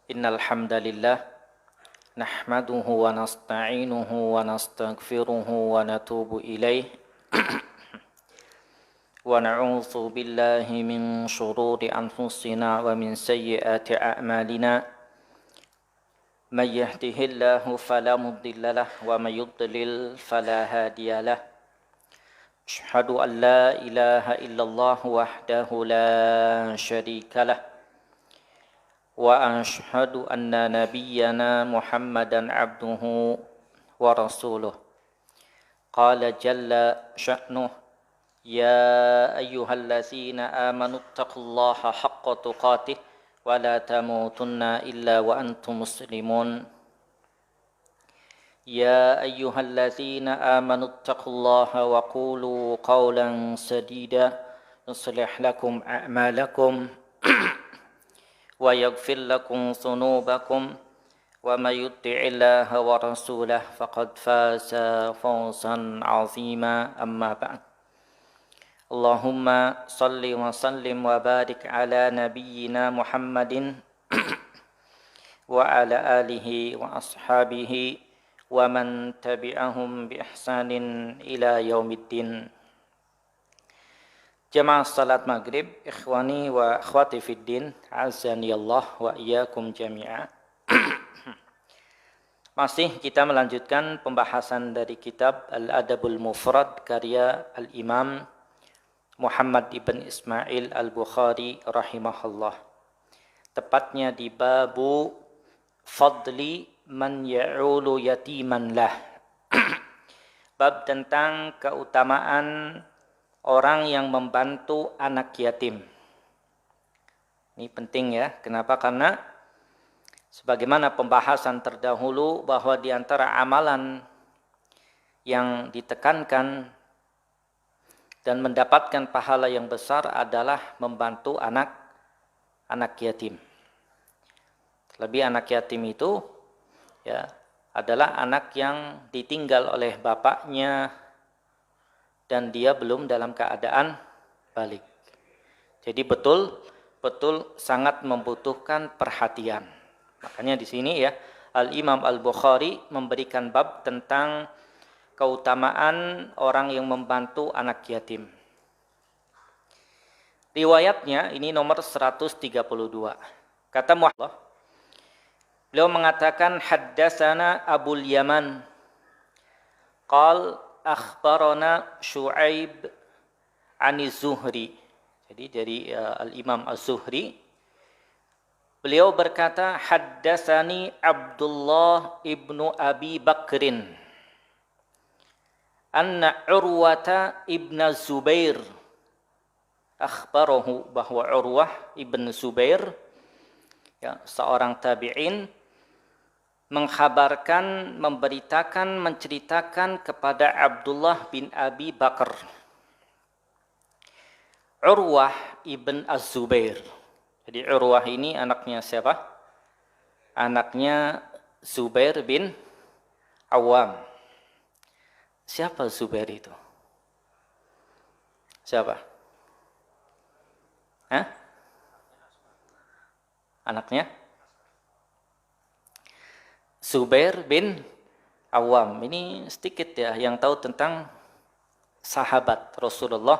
Innal hamdalillah nahmaduhu wa nasta'inuhu wa nastaghfiruhu wa natubu ilaih wa na'udzu billahi min shururi anfusina wa min sayyiati a'malina may yahdihillahu fala mudilla lahu wa may yudlil fala hadiya lahu asyhadu an la ilaha illallah wahdahu la syarika lahu wa ashhadu anna nabiyyana Muhammadan abduhu wa rasuluh. Qala jalla sya'nuh ya ayyuhallazina amanu taqullaha haqqa tuqatih wa la tamutunna illa wa antum muslimun. Ya ayyuhallazina amanu taqullaha wa qulu qawlan sadida yuslih lakum a'malakum wa yaghfir lakum dhunubakum wa may yuti'illah wa rasulah faqad faza fawzan 'azima amma ba'd. Allahumma salli wa sallim wa barik ala nabiyyina Muhammadin wa ala alihi wa ashabihi wa man tabi'ahum bi ihsanin ila yaumiddin. Jamaah salat maghrib, ikhwani wa akhwati fiddin, azani Allah wa iyyakum jami'a. Masih kita melanjutkan pembahasan dari kitab Al-Adabul Mufrad karya Al-Imam Muhammad ibn Ismail Al-Bukhari rahimahullah. Tepatnya di babu fadli man ya'ulu yatiman lah. Bab tentang keutamaan orang yang membantu anak yatim. Ini penting ya. Kenapa? Karena sebagaimana pembahasan terdahulu bahwa di antara amalan yang ditekankan dan mendapatkan pahala yang besar adalah membantu anak yatim. Terlebih anak yatim itu ya adalah anak yang ditinggal oleh bapaknya dan dia belum dalam keadaan balik. Jadi betul sangat membutuhkan perhatian. Makanya di sini ya Al-Imam Al-Bukhari memberikan bab tentang keutamaan orang yang membantu anak yatim. Riwayatnya ini nomor 132. Kata Muhammad, beliau mengatakan haddatsana Abul Yaman qal akhbarana Syu'aib ani Zuhri. Jadi dari Al-Imam Az-Zuhri beliau berkata haddatsani Abdullah ibnu Abi Bakrin anna Urwata ibn Zubair akhbarahu, bahwa Urwah ibn Zubair ya, seorang tabi'in mengkhabarkan, memberitakan, menceritakan kepada Abdullah bin Abi Bakar. Urwah ibn Az-Zubair. Jadi Urwah ini anaknya siapa? Anaknya Zubair bin Awam. Siapa Zubair itu? Siapa? Hah? Anaknya? Zubair bin Awam. Ini sedikit ya yang tahu tentang sahabat Rasulullah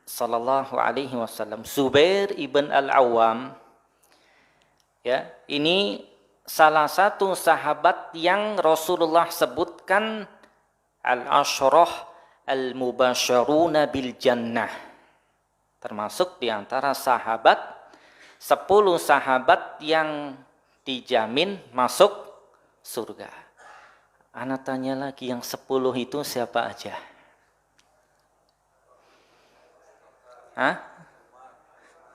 sallallahu alaihi wasallam. Zubair ibn Al-Awam ya, ini salah satu sahabat yang Rasulullah sebutkan al-asyrah al-mubasyaruna bil jannah. Termasuk di antara sahabat 10 sahabat yang dijamin masuk surga. Anak tanya lagi, yang 10 itu siapa aja? Hah?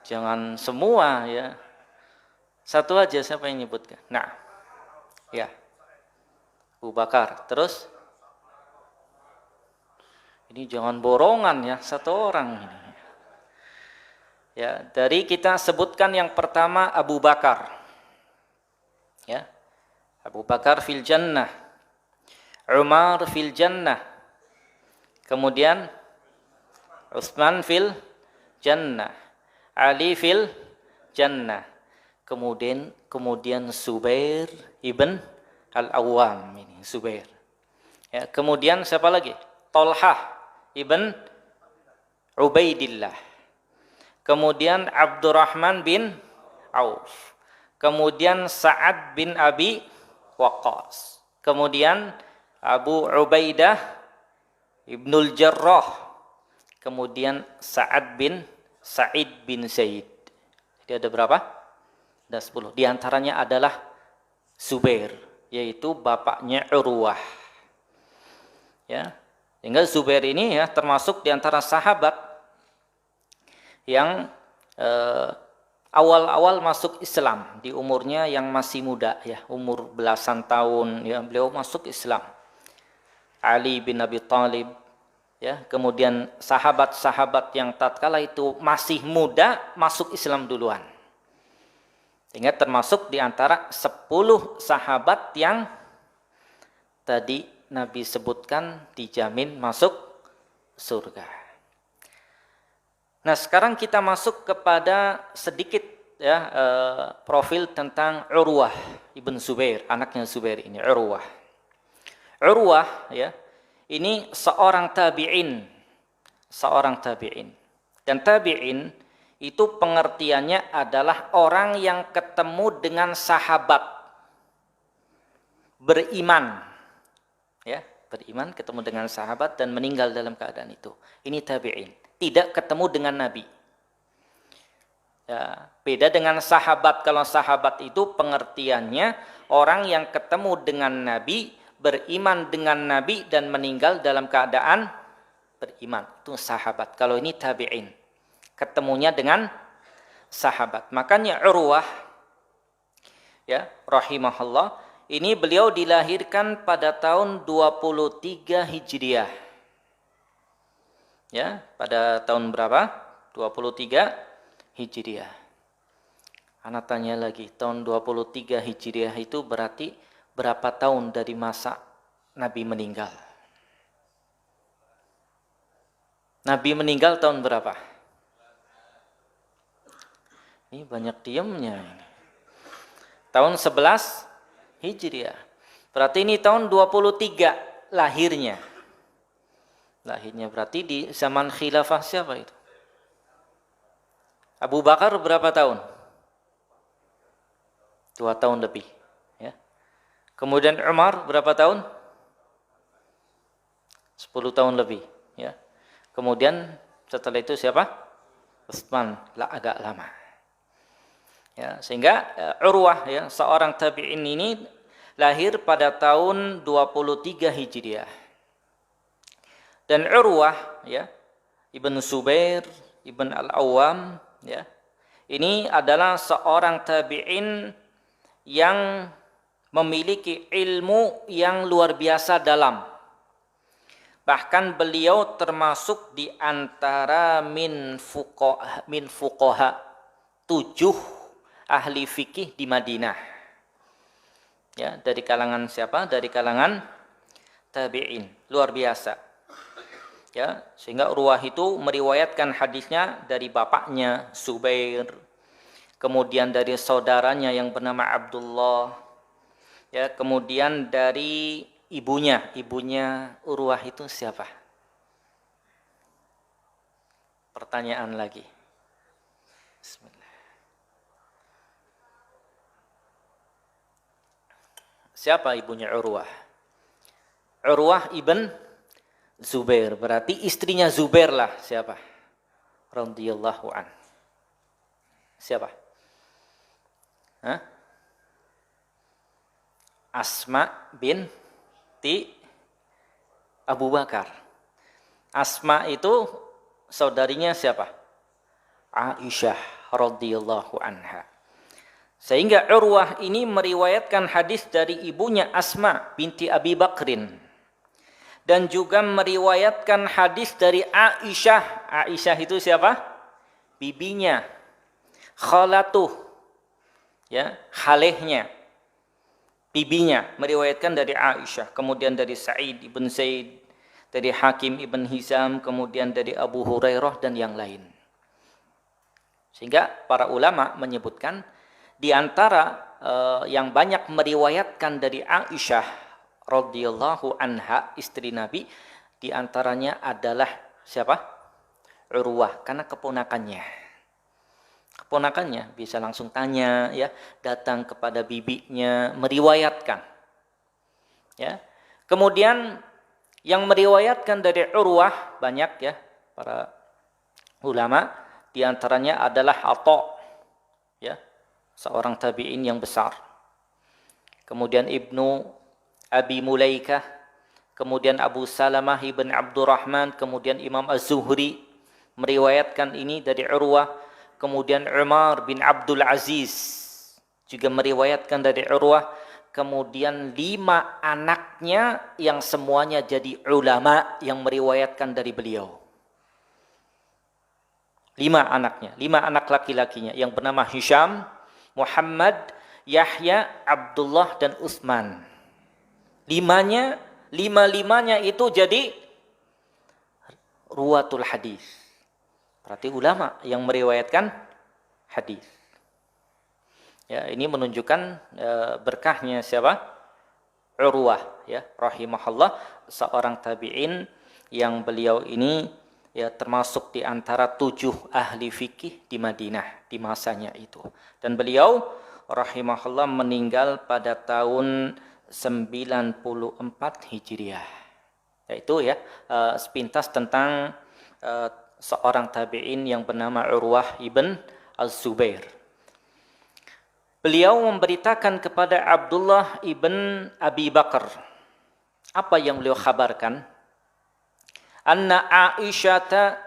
Jangan semua ya. Satu aja, siapa yang nyebutkan? Nah. Ya. Abu Bakar. Terus? Ini jangan borongan ya, satu orang ini. Ya, dari kita sebutkan yang pertama Abu Bakar. Ya. Abu Bakar fil jannah, Umar fil jannah, kemudian Utsman fil jannah, Ali fil jannah, kemudian Zubair ibn Al-Awwam, ini Zubair. Ya, kemudian siapa lagi? Tolhah ibn Ubaidillah. Kemudian Abdurrahman bin Auf. Kemudian Sa'ad bin Abi Waqqas. Kemudian Abu Ubaidah Ibnul Jarrah. Kemudian Sa'id bin Zaid. Jadi ada berapa? Ada 10. Di antaranya adalah Zubair, yaitu bapaknya Urwah. Ya. Sehingga Zubair ini ya termasuk di antara sahabat yang awal-awal masuk Islam di umurnya yang masih muda ya, umur belasan tahun ya, beliau masuk Islam. Ali bin Abi Thalib ya, kemudian sahabat-sahabat yang tatkala itu masih muda masuk Islam duluan. Sehingga termasuk di antara 10 sahabat yang tadi Nabi sebutkan dijamin masuk surga. Nah, sekarang kita masuk kepada sedikit ya profil tentang Urwah ibn Zubair, anaknya Zubair ini, Urwah. Urwah ya, ini seorang tabi'in. Dan tabi'in itu pengertiannya adalah orang yang ketemu dengan sahabat beriman. Ya, beriman ketemu dengan sahabat dan meninggal dalam keadaan itu. Ini tabi'in. Tidak ketemu dengan Nabi. Ya, beda dengan sahabat. Kalau sahabat itu pengertiannya orang yang ketemu dengan Nabi, beriman dengan Nabi dan meninggal dalam keadaan beriman. Itu sahabat. Kalau ini tabi'in, ketemunya dengan sahabat. Makanya Urwah ya, rahimahullah, ini beliau dilahirkan pada tahun 23 Hijriah. Ya, pada tahun berapa? 23 Hijriah. Anak tanya lagi, tahun 23 Hijriah itu berarti berapa tahun dari masa Nabi meninggal? Nabi meninggal tahun berapa? Ini banyak diamnya ini. Tahun 11 Hijriah. Berarti ini tahun 23 lahirnya. Lahirnya berarti di zaman khilafah siapa itu? Abu Bakar berapa tahun? 2 tahun lebih. Ya. Kemudian Umar berapa tahun? 10 tahun lebih. Ya. Kemudian setelah itu siapa? Utsman, agak lama. Ya, sehingga Urwah ya, seorang tabi'in ini lahir pada tahun 23 Hijriah. Dan Urwah ya, Ibn Zubair Ibn Al-Awwam ya, ini adalah seorang tabi'in yang memiliki ilmu yang luar biasa dalam. Bahkan beliau termasuk di antara min fuqaha 7 ahli fikih di Madinah. Ya, dari kalangan siapa? Dari kalangan tabi'in. Luar biasa. Ya, sehingga Urwah itu meriwayatkan hadisnya dari bapaknya Zubair, kemudian dari saudaranya yang bernama Abdullah, ya, kemudian dari ibunya Urwah itu siapa? Pertanyaan lagi. Bismillah. Siapa ibunya Urwah? Urwah ibn Zubair, berarti istrinya Zubair lah siapa? Radhiyallahu an. Siapa? Hah? Asma binti Abu Bakar. Asma itu saudarinya siapa? Aisyah radhiyallahu anha. Sehingga Urwah ini meriwayatkan hadis dari ibunya Asma binti Abi Bakrin. Dan juga meriwayatkan hadis dari Aisyah. Aisyah itu siapa? Bibinya. Khalatuh. Ya, khalehnya. Bibinya meriwayatkan dari Aisyah, kemudian dari Sa'id ibn Zaid, dari Hakim ibn Hizam, kemudian dari Abu Hurairah dan yang lain. Sehingga para ulama menyebutkan Di antara yang banyak meriwayatkan dari Aisyah radhiyallahu anha, istri Nabi, di antaranya adalah siapa? Urwah, karena keponakannya. Keponakannya bisa langsung tanya, ya, datang kepada bibinya, meriwayatkan. Ya. Kemudian yang meriwayatkan dari Urwah banyak, ya, para ulama, di antaranya adalah Atha, ya, seorang tabi'in yang besar. Kemudian Ibnu Abi Mulaikah, kemudian Abu Salamah ibn Abdurrahman, kemudian Imam Az-Zuhri meriwayatkan ini dari Urwah, kemudian Umar bin Abdul Aziz juga meriwayatkan dari Urwah, kemudian 5 anaknya yang semuanya jadi ulama yang meriwayatkan dari beliau. 5 anaknya, 5 anak laki-lakinya yang bernama Hisham, Muhammad, Yahya, Abdullah, dan Utsman. 5-limanya itu jadi ruwatul hadis. Berarti ulama yang meriwayatkan hadis. Ya, ini menunjukkan berkahnya siapa? Urwah, ya, rahimahullah, seorang tabi'in yang beliau ini, ya, termasuk di antara 7 ahli fikih di Madinah di masanya itu. Dan beliau rahimahullah meninggal pada tahun 94 Hijriah. Yaitu, ya, sepintas tentang seorang tabi'in yang bernama Urwah ibn Az-Zubair. Beliau memberitakan kepada Abdullah ibn Abi Bakar. Apa yang beliau kabarkan? Anna Aisyata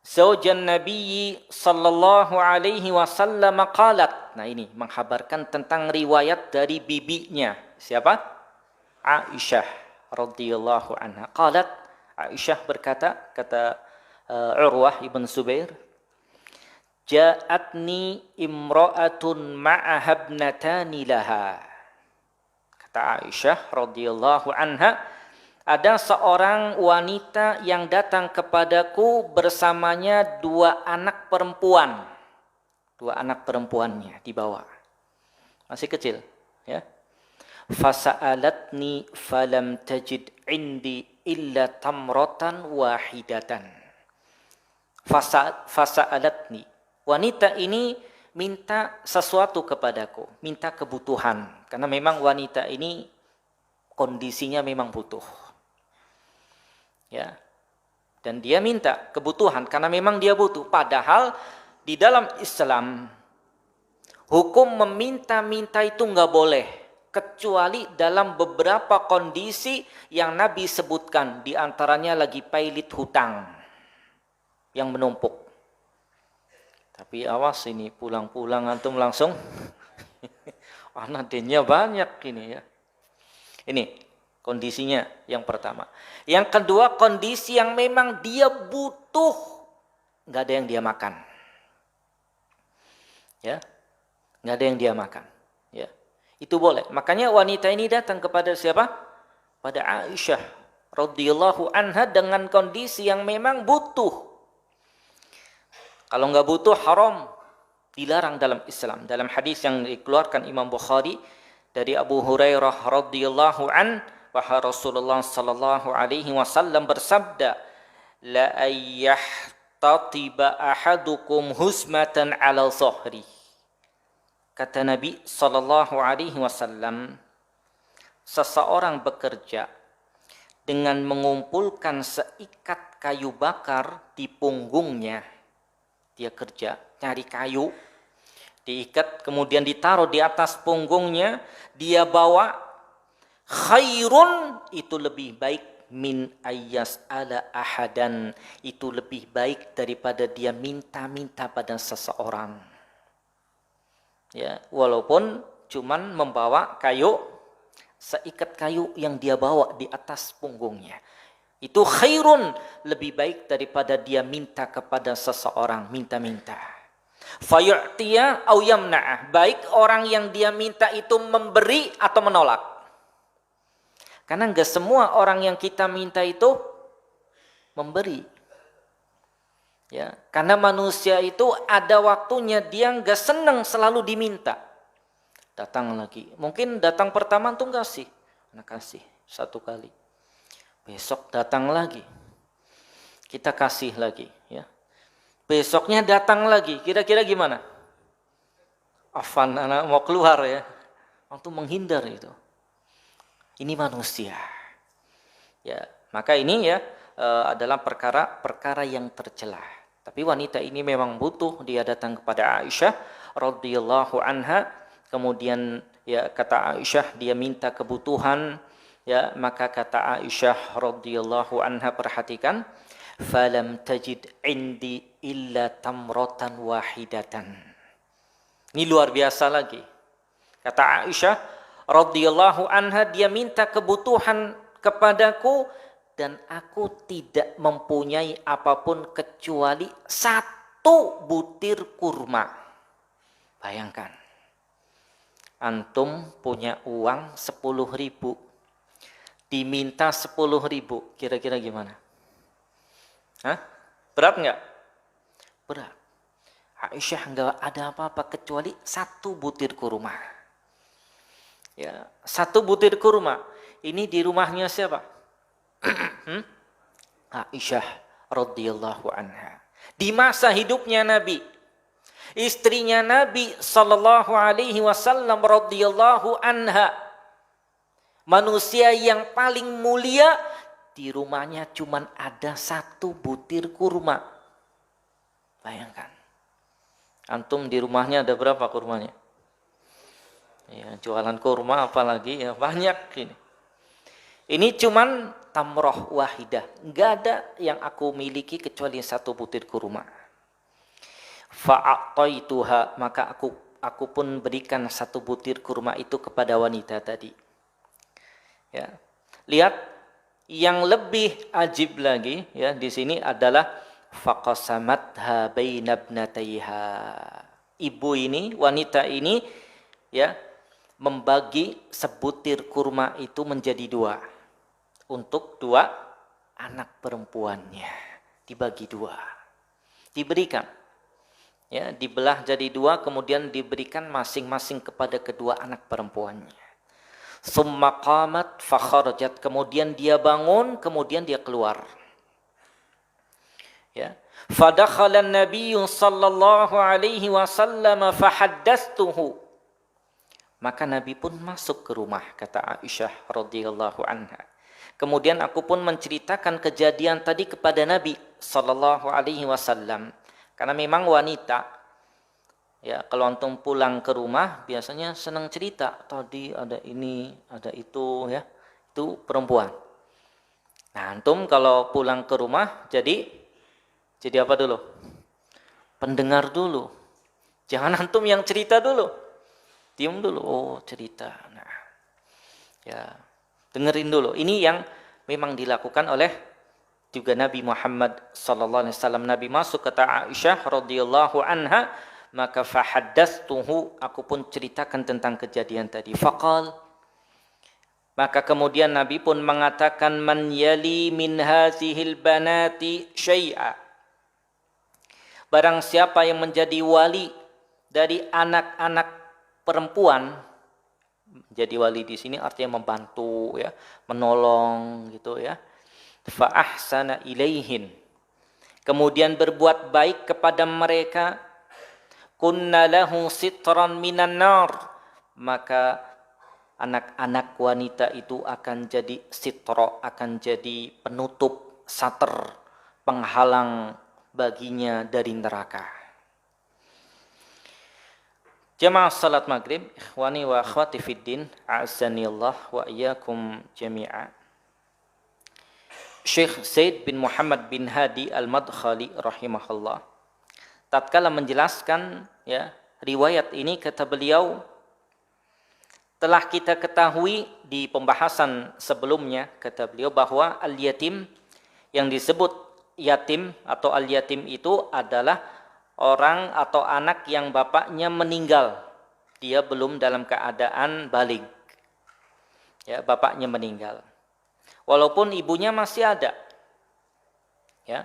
zaujan Nabi sallallahu alaihi wasallam qalat. Nah, ini menghabarkan tentang riwayat dari bibinya. Siapa? Aisyah radhiyallahu anha. Qalat, Aisyah berkata, kata Urwah ibn Zubair, ja'atni imra'atun ma'aha ibnatani laha. Kata Aisyah radhiyallahu anha, ada seorang wanita yang datang kepadaku bersamanya 2 anak perempuan. 2 anak perempuannya dibawa. Masih kecil, ya. Fasa'alatni falam tajid indi illa tamratan wahidatan. Fasa'alatni. Wanita ini minta sesuatu kepadaku, minta kebutuhan. Karena memang wanita ini kondisinya memang butuh. Ya. Dan dia minta kebutuhan karena memang dia butuh. Padahal di dalam Islam hukum meminta-minta itu nggak boleh, kecuali dalam beberapa kondisi yang Nabi sebutkan. Di antaranya lagi pailit hutang yang menumpuk. Tapi awas ini pulang-pulang antum langsung anadenya banyak ini, ya. Ini kondisinya yang pertama. Yang kedua, kondisi yang memang dia butuh, nggak ada yang dia makan. Ya, nggak ada yang dia makan. Ya, itu boleh. Makanya wanita ini datang kepada siapa? Pada Aisyah radhiyallahu anha dengan kondisi yang memang butuh. Kalau nggak butuh haram, dilarang dalam Islam. Dalam hadis yang dikeluarkan Imam Bukhari dari Abu Hurairah radhiyallahu an, bahwa Rasulullah sallallahu alaihi wasallam bersabda, la ayyahtatiba ahadukum husmatan ala zahri. Kata Nabi sallallahu alaihi wasallam, seseorang bekerja dengan mengumpulkan seikat kayu bakar di punggungnya. Dia kerja, cari kayu, diikat, kemudian ditaruh di atas punggungnya, dia bawa. Khairun, itu lebih baik, min ayyas ala ahadan, itu lebih baik daripada dia minta-minta pada seseorang. Ya, walaupun cuman membawa kayu, seikat kayu yang dia bawa di atas punggungnya. Itu khairun, lebih baik daripada dia minta kepada seseorang, minta-minta. Fayu'tiya au yamna'ah, baik orang yang dia minta itu memberi atau menolak. Karena enggak semua orang yang kita minta itu memberi. Ya, karena manusia itu ada waktunya dia enggak senang selalu diminta. Datang lagi. Mungkin datang pertama antum kasih. Anak kasih 1 kali. Besok datang lagi. Kita kasih lagi, ya. Besoknya datang lagi. Kira-kira gimana? Afan, anak mau keluar ya. Antum menghindar itu. Ini manusia. Ya, maka ini ya adalah perkara yang tercela. Tapi wanita ini memang butuh, dia datang kepada Aisyah radhiyallahu anha, kemudian ya kata Aisyah dia minta kebutuhan, ya maka kata Aisyah radhiyallahu anha, perhatikan, falam tajid indi illa tamratan wahidatan. Ini luar biasa lagi. Kata Aisyah radhiyallahu anha, dia minta kebutuhan kepadaku dan aku tidak mempunyai apapun kecuali 1 butir kurma. Bayangkan, antum punya uang 10.000, diminta 10.000, kira-kira gimana? Hah? Berat nggak? Berat. Aisyah nggak ada apa-apa kecuali 1 butir kurma. Ya, 1 butir kurma. Ini di rumahnya siapa? Aisyah radhiyallahu anha. Di masa hidupnya Nabi, istrinya Nabi sallallahu alaihi wasallam radhiyallahu anha, manusia yang paling mulia, di rumahnya cuman ada 1 butir kurma. Bayangkan. Antum di rumahnya ada berapa kurmanya? Ya, jualan kurma apalagi ya banyak ini. Ini cuman tamroh wahidah, enggak ada yang aku miliki kecuali 1 butir kurma. Fa'ataituha, maka aku pun berikan 1 butir kurma itu kepada wanita tadi. Ya. Lihat yang lebih ajib lagi ya di sini adalah faqasamatha bainabnataiha. Ibu ini, wanita ini ya membagi sebutir kurma itu menjadi 2. Untuk 2 anak perempuannya, dibagi 2, diberikan, ya dibelah jadi 2, kemudian diberikan masing-masing kepada kedua anak perempuannya. Summa qamat fa kharajat, kemudian dia bangun, kemudian dia keluar. Ya, fadakhala an-nabiy sallallahu alaihi wasallam fahaddatstuhu, maka Nabi pun masuk ke rumah, kata Aisyah radhiyallahu anha. Kemudian aku pun menceritakan kejadian tadi kepada Nabi sallallahu alaihi wasallam. Karena memang wanita ya kalau antum pulang ke rumah biasanya senang cerita, tadi ada ini, ada itu ya. Itu perempuan. Nah, antum kalau pulang ke rumah jadi apa dulu? Pendengar dulu. Jangan antum yang cerita dulu. Diam dulu, oh cerita. Nah, ya dengerin dulu. Ini yang memang dilakukan oleh juga Nabi Muhammad sallallahu alaihi wasallam. Nabi masuk kata Aisyah radhiyallahu anha, maka fahaddatstuhu, aku pun ceritakan tentang kejadian tadi. Faqal, maka kemudian Nabi pun mengatakan, man yali min hazihil banati syai'a, barang siapa yang menjadi wali dari anak-anak perempuan. Jadi wali di sini artinya membantu ya, menolong gitu ya. Fa ahsana ilaihin, kemudian berbuat baik kepada mereka, kunna lahu sitran minan nar, maka anak-anak wanita itu akan jadi sitro, akan jadi penutup, sater, penghalang baginya dari neraka. Jamaah salat maghrib, ikhwani wa akhwati fiddin, a'azzanillah wa iyyakum jami'a. Syekh Zaid bin Muhammad bin Hadi Al-Madkhali rahimahullah, tatkala menjelaskan ya riwayat ini, kata beliau, telah kita ketahui di pembahasan sebelumnya, kata beliau, bahwa al-yatim, yang disebut yatim atau al-yatim itu adalah orang atau anak yang bapaknya meninggal, dia belum dalam keadaan baligh. Ya, bapaknya meninggal. Walaupun ibunya masih ada. Ya.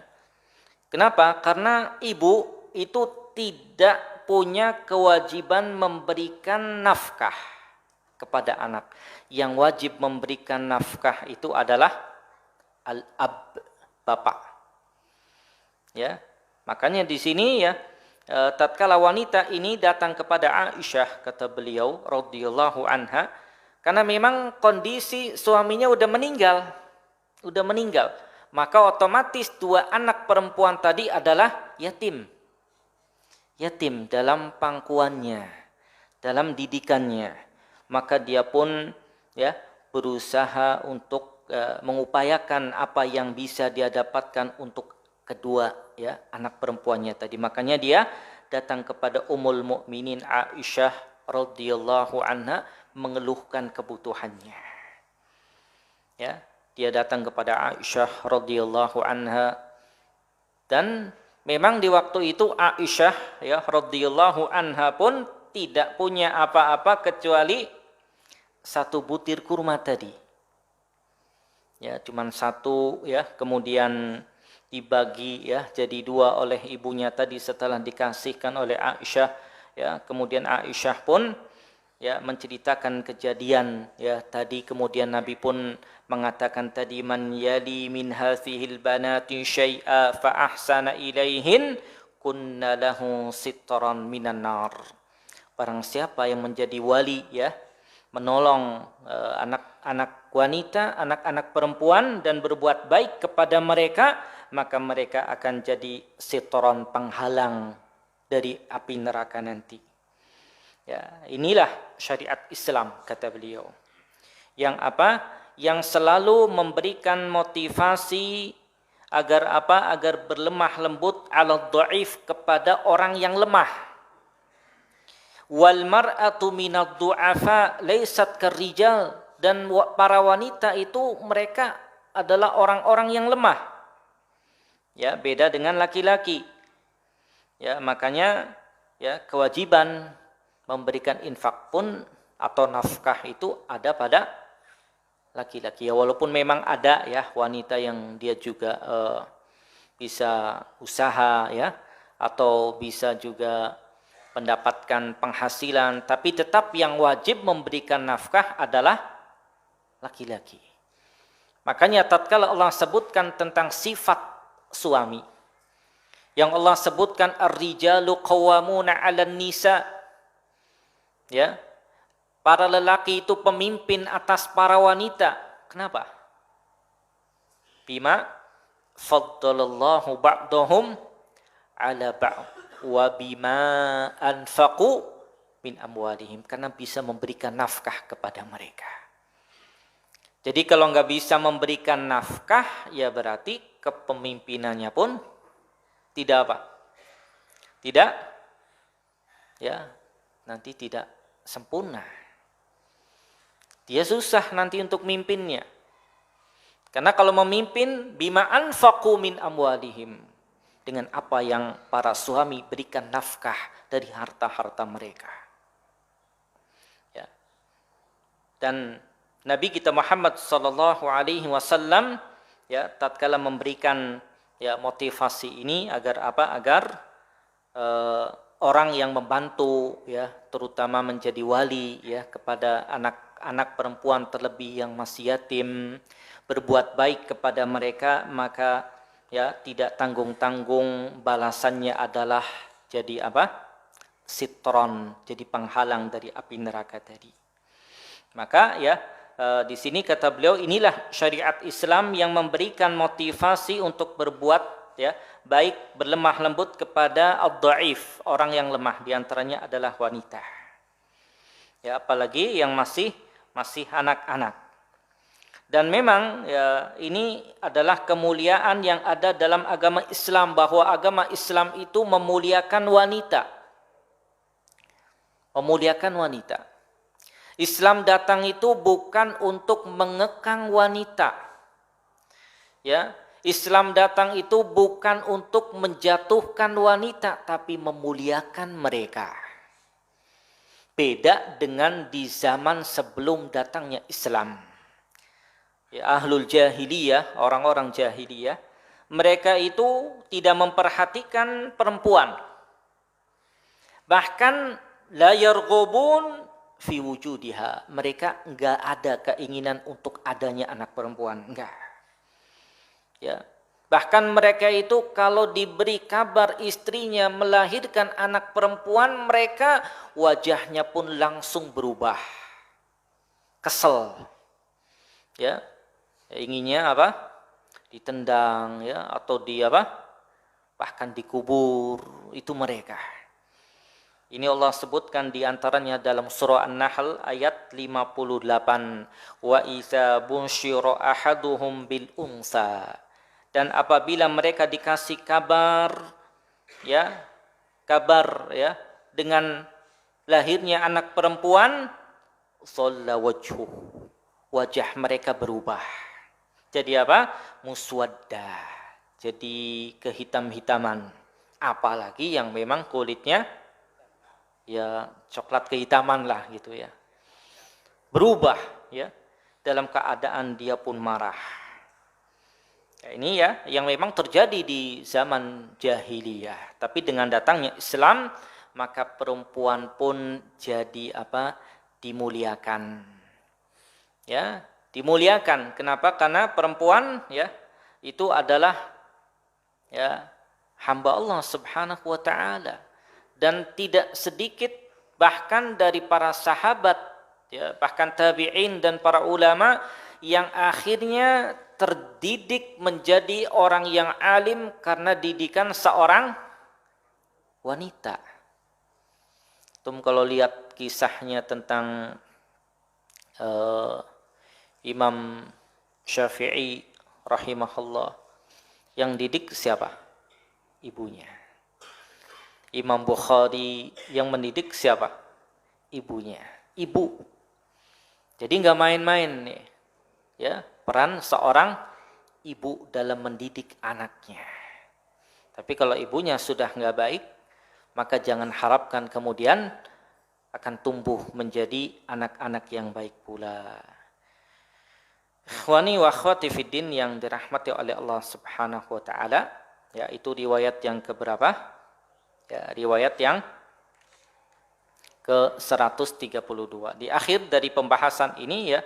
Kenapa? Karena ibu itu tidak punya kewajiban memberikan nafkah kepada anak. Yang wajib memberikan nafkah itu adalah al-ab, bapak. Ya, makanya di sini ya, tatkala wanita ini datang kepada Aisyah, kata beliau radhiyallahu anha, karena memang kondisi suaminya udah meninggal, maka otomatis dua anak perempuan tadi adalah yatim dalam pangkuannya, dalam didikannya. Maka dia pun ya berusaha untuk mengupayakan apa yang bisa dia dapatkan untuk kedua ya anak perempuannya tadi. Makanya dia datang kepada Ummul Mukminin Aisyah radhiyallahu anha mengeluhkan kebutuhannya. Ya, dia datang kepada Aisyah radhiyallahu anha, dan memang di waktu itu Aisyah ya radhiyallahu anha pun tidak punya apa-apa kecuali satu butir kurma tadi. Ya, cuman satu ya, kemudian dibagi ya jadi dua oleh ibunya tadi setelah dikasihkan oleh Aisyah ya. Kemudian Aisyah pun ya menceritakan kejadian ya tadi, kemudian Nabi pun mengatakan tadi, man yali min hathihil banati syai'a fa ahsana ilaihin kunna lahu sitran minan nar. Barang siapa yang menjadi wali ya, menolong anak-anak wanita, anak-anak perempuan dan berbuat baik kepada mereka, maka mereka akan jadi sitron, penghalang dari api neraka nanti. Ya, inilah syariat Islam, kata beliau. Yang apa? Yang selalu memberikan motivasi agar apa? Agar berlemah lembut ala dhaif, kepada orang yang lemah. Wal mar'atu minad du'afa laysat karrijal, dan para wanita itu mereka adalah orang-orang yang lemah. Ya, beda dengan laki-laki. Ya, makanya ya kewajiban memberikan infak pun atau nafkah itu ada pada laki-laki. Ya, walaupun memang ada ya wanita yang dia juga bisa usaha ya, atau bisa juga mendapatkan penghasilan, tapi tetap yang wajib memberikan nafkah adalah laki-laki. Makanya tatkala Allah sebutkan tentang sifat suami, yang Allah sebutkan ar-rijalu qawwamuna 'alan nisa, ya, para lelaki itu pemimpin atas para wanita. Kenapa? Bima faddalallahu ba'dahum 'ala ba'd wa bima anfaqu min amwalihim, karena bisa memberikan nafkah kepada mereka. Jadi kalau nggak bisa memberikan nafkah, ya berarti kepemimpinannya pun tidak apa? Tidak, ya, nanti tidak sempurna. Dia susah nanti untuk mimpinnya. Karena kalau memimpin bima anfaqu min amwalihim, dengan apa yang para suami berikan nafkah dari harta-harta mereka. Ya. Dan Nabi kita Muhammad sallallahu alaihi wasallam ya tatkala memberikan ya motivasi ini agar apa? Agar orang yang membantu ya, terutama menjadi wali ya kepada anak-anak perempuan terlebih yang masih yatim, berbuat baik kepada mereka, maka ya tidak tanggung-tanggung balasannya adalah jadi apa? Sitron, jadi penghalang dari api neraka tadi. Maka ya di sini kata beliau, inilah syariat Islam yang memberikan motivasi untuk berbuat ya baik, berlemah lembut kepada ad-dhaif, orang yang lemah, diantaranya adalah wanita. Ya, apalagi yang masih anak-anak. Dan memang ya, ini adalah kemuliaan yang ada dalam agama Islam, bahwa agama Islam itu memuliakan wanita. Memuliakan wanita. Islam datang itu bukan untuk mengekang wanita. Ya, Islam datang itu bukan untuk menjatuhkan wanita, tapi memuliakan mereka. Beda dengan di zaman sebelum datangnya Islam. Ya, ahlul jahiliyah, orang-orang jahiliyah, mereka itu tidak memperhatikan perempuan. Bahkan la yarghubun fi wujudiha. Mereka enggak ada keinginan untuk adanya anak perempuan, enggak. Ya. Bahkan mereka itu kalau diberi kabar istrinya melahirkan anak perempuan, mereka wajahnya pun langsung berubah. Kesel. Ya. Inginnya apa? Ditendang ya atau di apa? Bahkan dikubur. Itu mereka. Ini Allah sebutkan di antaranya dalam surah An-Nahl ayat 58. Wa idza bunsyira ahaduhum bil unsa. Dan apabila mereka dikasih kabar ya, dengan lahirnya anak perempuan, shalla wajhu. Wajah mereka berubah. Jadi apa? Muswadda. Jadi kehitam-hitaman. Apalagi yang memang kulitnya ya coklat kehitaman lah gitu ya. Berubah ya dalam keadaan dia pun marah. Ya, ini ya yang memang terjadi di zaman jahiliyah. Tapi dengan datangnya Islam maka perempuan pun jadi apa? Dimuliakan. Ya, dimuliakan. Kenapa? Karena perempuan ya itu adalah ya hamba Allah Subhanahu wa taala. Dan tidak sedikit bahkan dari para sahabat ya, bahkan tabi'in dan para ulama yang akhirnya terdidik menjadi orang yang alim karena didikan seorang wanita. Kalau lihat kisahnya tentang Imam Syafi'i rahimahullah, yang didik siapa? Ibunya. Imam Bukhari yang mendidik siapa? Ibunya. Ibu. Jadi nggak main-main nih. Ya, peran seorang ibu dalam mendidik anaknya. Tapi kalau ibunya sudah nggak baik, maka jangan harapkan kemudian akan tumbuh menjadi anak-anak yang baik pula. Ikhwani wa akhwati fiddin yang dirahmati oleh Allah Subhanahu wa taala, ya itu riwayat yang keberapa? Ya, riwayat yang ke-132. Di akhir dari pembahasan ini ya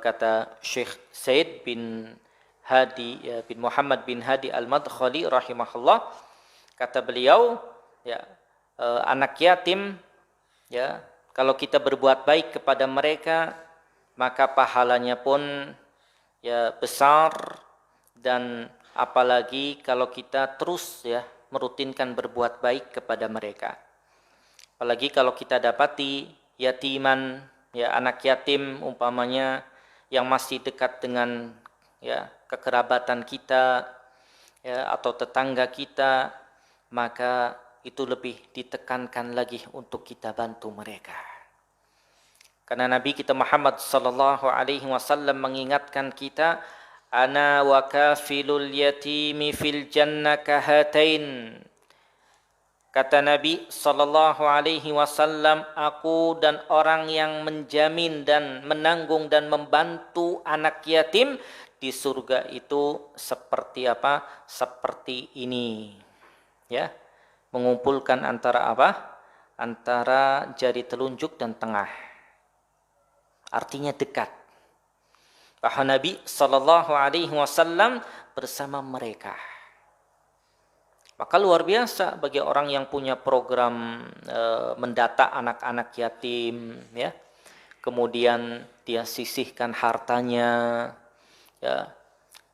kata Syekh Said bin Hadi bin Muhammad bin Hadi Al-Madkhali rahimahullah, kata beliau ya anak yatim ya kalau kita berbuat baik kepada mereka maka pahalanya pun ya besar, dan apalagi kalau kita terus ya merutinkan berbuat baik kepada mereka. Apalagi kalau kita dapati yatiman, ya anak yatim umpamanya yang masih dekat dengan ya kekerabatan kita ya atau tetangga kita, maka itu lebih ditekankan lagi untuk kita bantu mereka. Karena Nabi kita Muhammad sallallahu alaihi wasallam mengingatkan kita, ana wa kafilul yatimi fil jannah kahatain. Kata Nabi sallallahu alaihi wasallam, aku dan orang yang menjamin dan menanggung dan membantu anak yatim di surga itu seperti apa? Seperti ini. Ya. Mengumpulkan antara apa? Antara jari telunjuk dan tengah. Artinya dekat. Bahwa Nabi sallallahu alaihi wasallam bersama mereka. Maka luar biasa bagi orang yang punya program mendata anak-anak yatim ya. Kemudian dia sisihkan hartanya ya.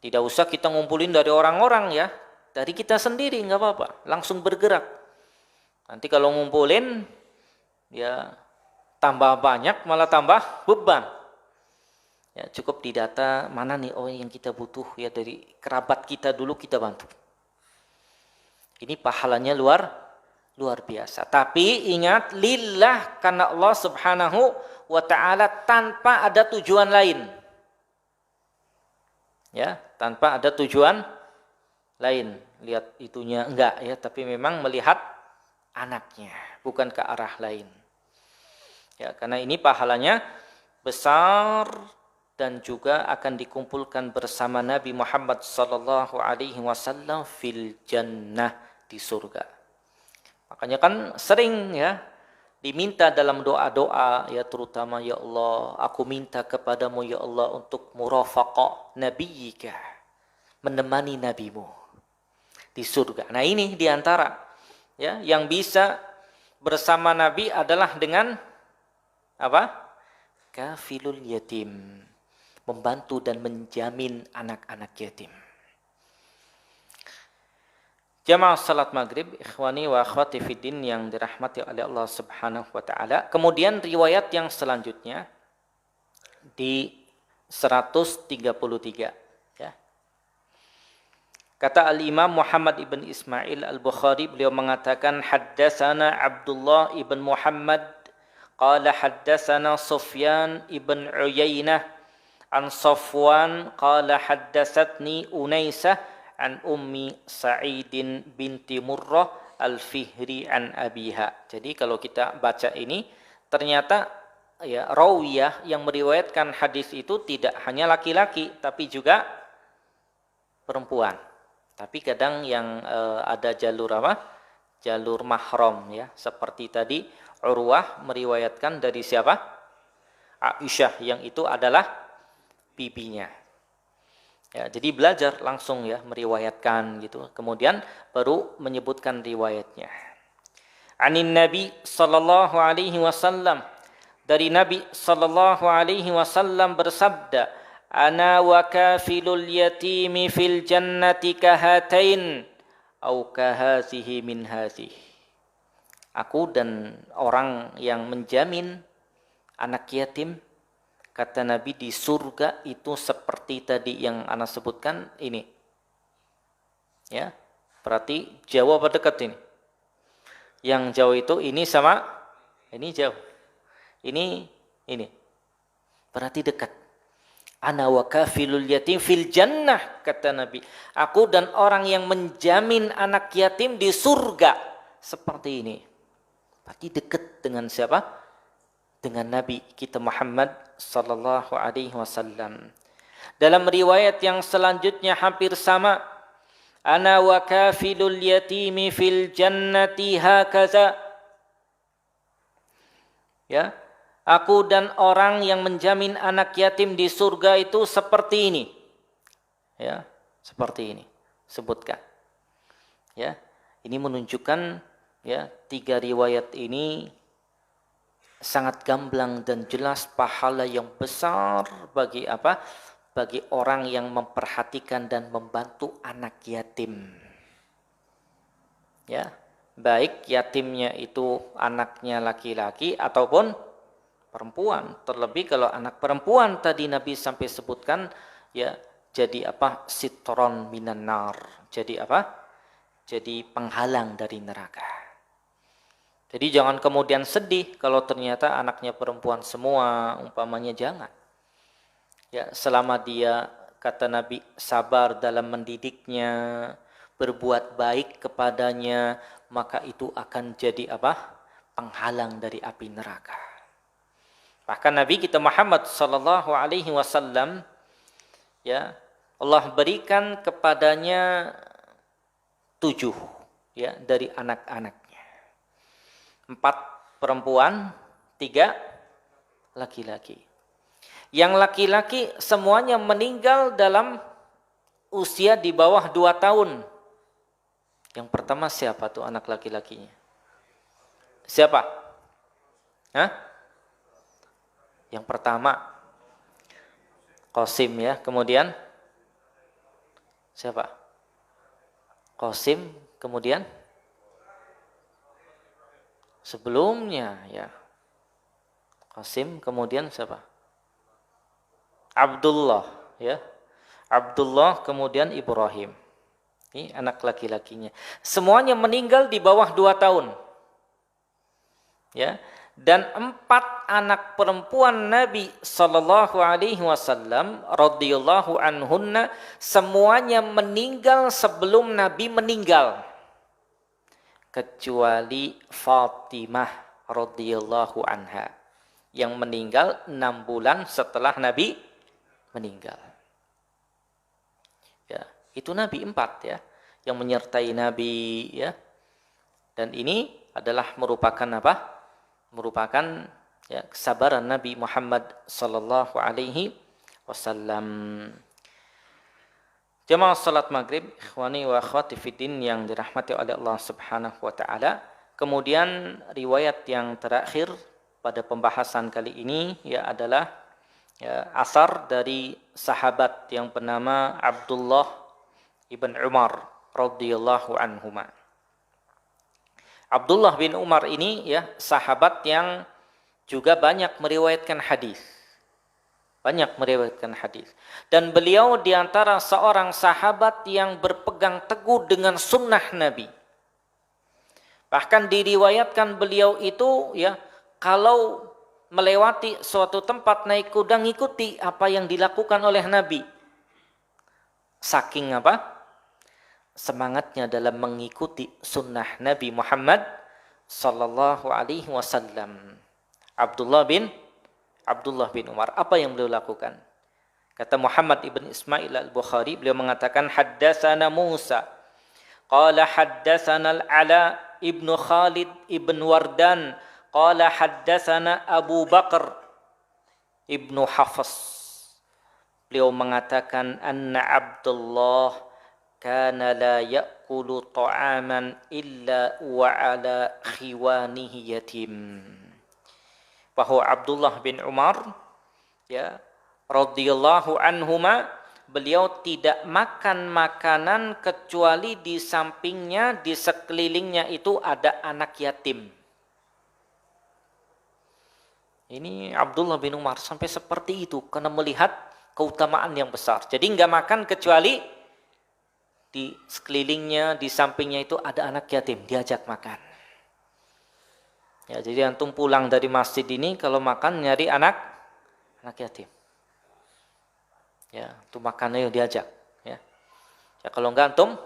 Tidak usah kita ngumpulin dari orang-orang ya. Dari kita sendiri nggak apa-apa, langsung bergerak. Nanti kalau ngumpulin ya tambah banyak malah tambah beban. Ya, cukup didata mana nih yang kita butuh ya dari kerabat kita dulu kita bantu. Ini pahalanya luar biasa. Tapi ingat, lillah, karena Allah Subhanahu wa taala, tanpa ada tujuan lain. Ya, tanpa ada tujuan lain. Lihat itunya enggak ya, tapi memang melihat anaknya, bukan ke arah lain. Ya, karena ini pahalanya besar dan juga akan dikumpulkan bersama Nabi Muhammad sallallahu alaihi wasallam fil jannah, di surga. Makanya kan sering ya diminta dalam doa-doa ya, terutama ya Allah, aku minta kepadamu ya Allah untuk murafaqah nabiyika, menemani nabimu di surga. Nah, ini diantara ya yang bisa bersama Nabi adalah dengan apa? Kafilul yatim, membantu dan menjamin anak-anak yatim. Jamaah salat maghrib, ikhwani wa akhwati fiddin yang dirahmati oleh Allah Subhanahu wa taala. Kemudian riwayat yang selanjutnya di 133 ya. Kata Al-Imam Muhammad ibn Ismail Al-Bukhari, beliau mengatakan haddatsana Abdullah ibn Muhammad qala haddatsana Sufyan ibn Uyainah an Safwan qala haddatsatni Unaisah an Ummi Sa'idin binti Murrah al-Fihri an abiha. Jadi kalau kita baca ini ternyata ya rawiyah yang meriwayatkan hadis itu tidak hanya laki-laki tapi juga perempuan. Tapi kadang yang ada jalur apa? Jalur mahram ya. Seperti tadi Urwah meriwayatkan dari siapa? Aisyah, yang itu adalah bibinya. Ya, jadi belajar langsung ya meriwayatkan gitu. Kemudian baru menyebutkan riwayatnya. Anin Nabi sallallahu alaihi wasallam, dari Nabi sallallahu alaihi wasallam bersabda, ana wa kafilul yatimi fil jannati kahatain au kahazihi min hazihi. Aku dan orang yang menjamin anak yatim, kata Nabi, di surga itu seperti tadi yang ana sebutkan ini. Ya. Berarti jauh apa dekat ini? Yang jauh itu ini sama ini jauh. Ini. Berarti dekat. Ana wa kafilul yatim fil jannah, kata Nabi. Aku dan orang yang menjamin anak yatim di surga seperti ini. Berarti dekat dengan siapa? Dengan Nabi kita Muhammad sallallahu alaihi wasallam. Dalam riwayat yang selanjutnya hampir sama, ana wa kafilul yatimi fil jannati hakaza. Ya, aku dan orang yang menjamin anak yatim di surga itu seperti ini. Ya, seperti ini. Sebutkan. Ya, ini menunjukkan ya 3 riwayat ini sangat gamblang dan jelas pahala yang besar bagi apa? Bagi orang yang memperhatikan dan membantu anak yatim. Ya, baik yatimnya itu anaknya laki-laki ataupun perempuan. Terlebih kalau anak perempuan tadi Nabi sampai sebutkan ya jadi apa? Sitron minan nar. Jadi apa? Jadi penghalang dari neraka. Jadi jangan kemudian sedih kalau ternyata anaknya perempuan semua, umpamanya, jangan. Ya, selama dia, kata Nabi, sabar dalam mendidiknya, berbuat baik kepadanya, maka itu akan jadi apa? Penghalang dari api neraka. Bahkan Nabi kita Muhammad sallallahu alaihi wasallam ya, Allah berikan kepadanya 7 ya dari anak-anak. 4 perempuan, 3 laki-laki. Yang laki-laki semuanya meninggal dalam usia di bawah 2 tahun. Yang pertama siapa tuh anak laki-lakinya? Siapa? Hah? Yang pertama Qasim ya, kemudian siapa? Qasim, kemudian sebelumnya ya Qasim, kemudian siapa? Abdullah ya. Abdullah, kemudian Ibrahim. Ini anak laki-lakinya. Semuanya meninggal di bawah 2 tahun. Ya. Dan 4 anak perempuan Nabi sallallahu alaihi wasallam radhiyallahu anhunna semuanya meninggal sebelum Nabi meninggal. Kecuali Fatimah radhiyallahu anha yang meninggal 6 bulan setelah Nabi meninggal. Ya, itu Nabi 4 ya yang menyertai Nabi ya. Dan ini adalah merupakan apa? Merupakan ya, kesabaran Nabi Muhammad sallallahu alaihi wasallam. Jamaah salat maghrib, ikhwani wa akhwati fiddin yang dirahmati oleh Allah Subhanahu wa taala. Kemudian riwayat yang terakhir pada pembahasan kali ini ya adalah ya, asar dari sahabat yang bernama Abdullah ibn Umar radhiyallahu anhuma. Abdullah bin Umar ini ya sahabat yang juga banyak meriwayatkan hadis. Banyak meriwayatkan hadis. Dan beliau diantara seorang sahabat yang berpegang teguh dengan sunnah Nabi. Bahkan diriwayatkan beliau itu ya kalau melewati suatu tempat naik kuda ngikuti apa yang dilakukan oleh Nabi. Saking apa? Semangatnya dalam mengikuti sunnah Nabi Muhammad sallallahu alaihi wasallam. Abdullah bin Umar, apa yang beliau lakukan? Kata Muhammad ibn Ismail al-Bukhari, beliau mengatakan haddatsana Musa qala haddatsana al-Ala ibnu Khalid ibn Wardan qala haddatsana Abu Bakar ibnu Hafs. Beliau mengatakan anna Abdullah kana la ya'kulu ta'aman illa wa ala khiwanihi yatim. Bahwa Abdullah bin Umar ya radhiyallahu anhuma, beliau tidak makan makanan kecuali di sampingnya, di sekelilingnya itu ada anak yatim. Ini Abdullah bin Umar sampai seperti itu karena melihat keutamaan yang besar. Jadi enggak makan kecuali di sekelilingnya, di sampingnya itu ada anak yatim, diajak makan. Ya, jadi antum pulang dari masjid ini kalau makan nyari anak yatim. Ya, antum makan ayo diajak. Ya, ya kalau enggak antum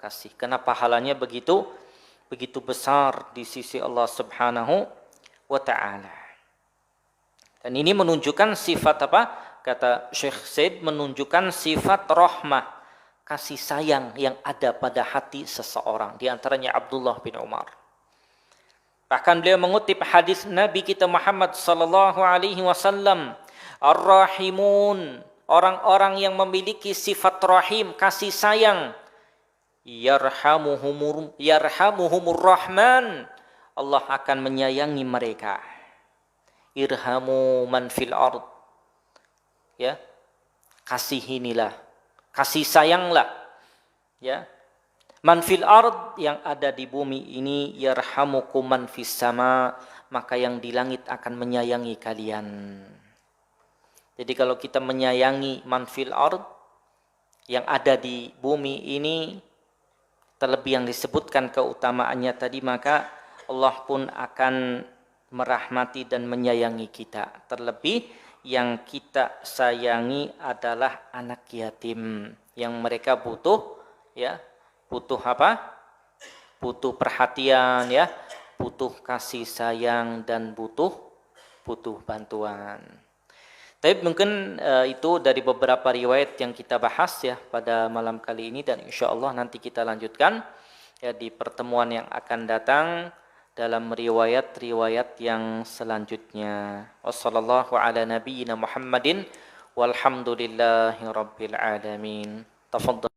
kasih. Karena pahalanya begitu besar di sisi Allah Subhanahu wa taala. Dan ini menunjukkan sifat apa? Kata Syekh Said, menunjukkan sifat rahmah, kasih sayang yang ada pada hati seseorang, di antaranya Abdullah bin Umar. Bahkan beliau mengutip hadis Nabi kita Muhammad sallallahu alaihi wasallam, ar-rahimun, orang-orang yang memiliki sifat rahim, kasih sayang, yarhamuhumur rahman, Allah akan menyayangi mereka. Irhamu man fil ard, ya, kasihinilah, kasih sayanglah ya man fil ard, yang ada di bumi ini, yarhamukum man fis sama, maka yang di langit akan menyayangi kalian. Jadi kalau kita menyayangi man fil ard, yang ada di bumi ini, terlebih yang disebutkan keutamaannya tadi, maka Allah pun akan merahmati dan menyayangi kita. Terlebih yang kita sayangi adalah anak yatim yang mereka butuh ya, butuh apa? Butuh perhatian ya, butuh kasih sayang dan butuh bantuan. Tapi mungkin itu dari beberapa riwayat yang kita bahas ya pada malam kali ini, dan insyaallah nanti kita lanjutkan ya di pertemuan yang akan datang dalam riwayat-riwayat yang selanjutnya. Wassallallahu ala nabiyyina Muhammadin walhamdulillahi rabbil alamin. Tafadhal.